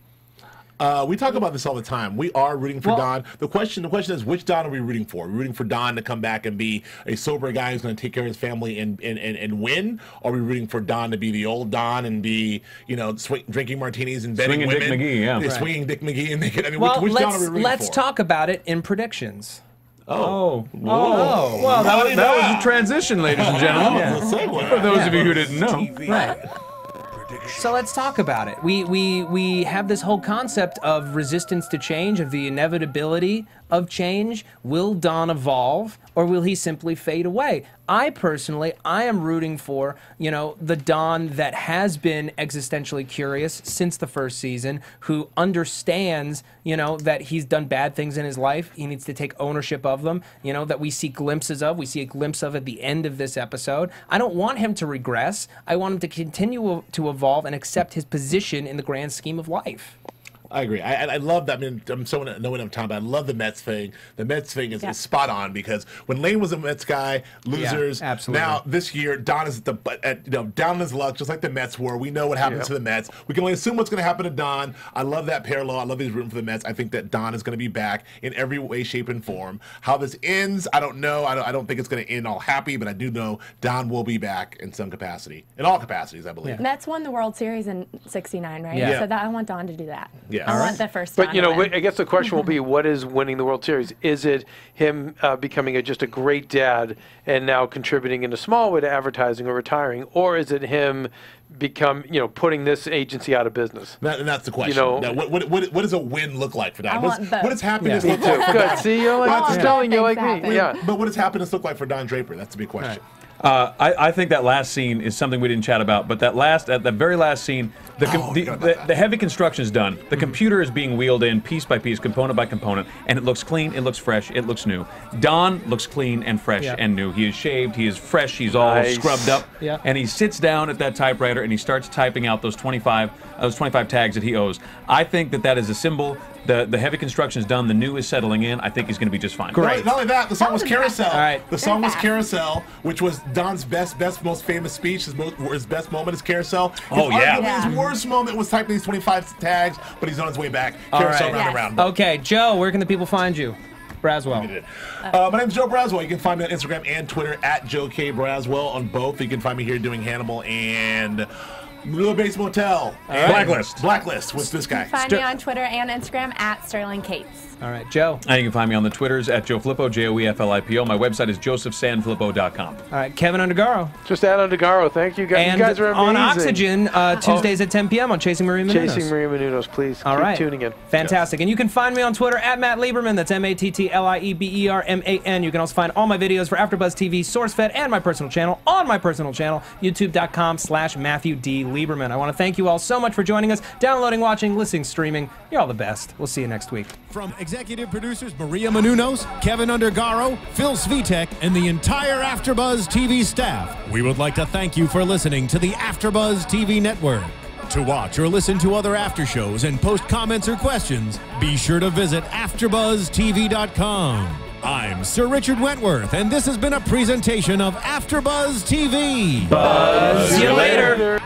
We talk about this all the time. We are rooting for Don. The question is, which Don are we rooting for? Are we rooting for Don to come back and be a sober guy who's going to take care of his family and win? Or are we rooting for Don to be the old Don and be, drinking martinis and betting women? Dick McGee, swinging Dick McGee. And which Don are we rooting for? Let's talk about it in predictions. Oh. Well, that was the transition, ladies and gentlemen. For those of you who didn't know. Right. So let's talk about it. We have this whole concept of resistance to change, of the inevitability of change. Will Don evolve, or will he simply fade away? I personally am rooting for, the Don that has been existentially curious since the first season, who understands, that he's done bad things in his life. He needs to take ownership of them, that we see glimpses of. We see a glimpse of at the end of this episode. I don't want him to regress. I want him to continue to evolve and accept his position in the grand scheme of life. I agree. I love that. I mean, I'm so knowing I'm talking about. I love the Mets thing. The Mets thing is spot on, because when Lane was a Mets guy, losers. Yeah, absolutely. Now this year, Don is down on his luck, just like the Mets were. We know what happens to the Mets. We can only assume what's going to happen to Don. I love that parallel. I love his rooting for the Mets. I think that Don is going to be back in every way, shape, and form. How this ends, I don't know. I don't think it's going to end all happy, but I do know Don will be back in some capacity, in all capacities, I believe. Mets won the World Series in '69, right? Yeah. So I want Don to do that. Yeah. I want the first. But I guess the question will be, what is winning the World Series? Is it him becoming just a great dad and now contributing in a small way to advertising or retiring, or is it him putting this agency out of business? And that's the question. Now, what does a win look like for Don? What does happiness look like for Good. Don? See, you're like telling you like me. Yeah. But what does happiness look like for Don Draper? That's the big question. I think that last scene is something we didn't chat about, but that very last scene, the heavy construction is done. The computer is being wheeled in piece by piece, component by component, and it looks clean, it looks fresh, it looks new. Don looks clean and fresh and new. He is shaved, he is fresh, he's all scrubbed up, and he sits down at that typewriter and he starts typing out those 25 tags that he owes. I think that is a symbol. The heavy construction is done. The new is settling in. I think he's going to be just fine. Great. Not only that, the song was Carousel. All right. The song was Carousel, which was Don's best, most famous speech. His best moment is Carousel. His worst moment was typing these 25 tags, but he's on his way back. Carousel round and round. Okay, Joe, where can the people find you? Braswell. My name is Joe Braswell. You can find me on Instagram and Twitter at Joe K. Braswell on both. You can find me here doing Hannibal and Blue Base Motel. Blacklist with this guy. Find me on Twitter and Instagram at Sterling Cates. All right, Joe. And you can find me on the Twitters at Joe Flippo, JoeFlippo. My website is josephsanflippo.com. All right, Keven Undergaro. Just add Undergaro. Thank you guys. And you guys are amazing. On Oxygen, Tuesdays at 10 p.m. on Chasing Maria Menounos. Chasing Maria Menounos, please. All right. Keep tuning in. Fantastic. And you can find me on Twitter at Matt Lieberman. That's MattLieberman. You can also find all my videos for AfterBuzz TV, SourceFed, and my personal channel on my personal channel, youtube.com/Matthew D. Lieberman. I want to thank you all so much for joining us, downloading, watching, listening, streaming. You're all the best. We'll see you next week. From executive producers Maria Menounos, Keven Undergaro, Phil Svitek, and the entire AfterBuzz TV staff, we would like to thank you for listening to the AfterBuzz TV network. To watch or listen to other after shows and post comments or questions, be sure to visit AfterBuzzTV.com. I'm Sir Richard Wentworth, and this has been a presentation of AfterBuzz TV. Buzz you later.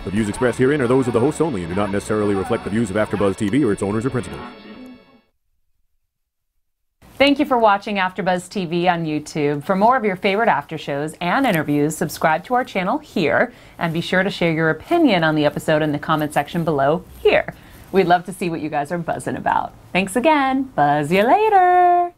The views expressed herein are those of the hosts only and do not necessarily reflect the views of AfterBuzz TV or its owners or principals. Thank you for watching AfterBuzz TV on YouTube. For more of your favorite after shows and interviews, subscribe to our channel here, and be sure to share your opinion on the episode in the comment section below here. We'd love to see what you guys are buzzing about. Thanks again. Buzz you later.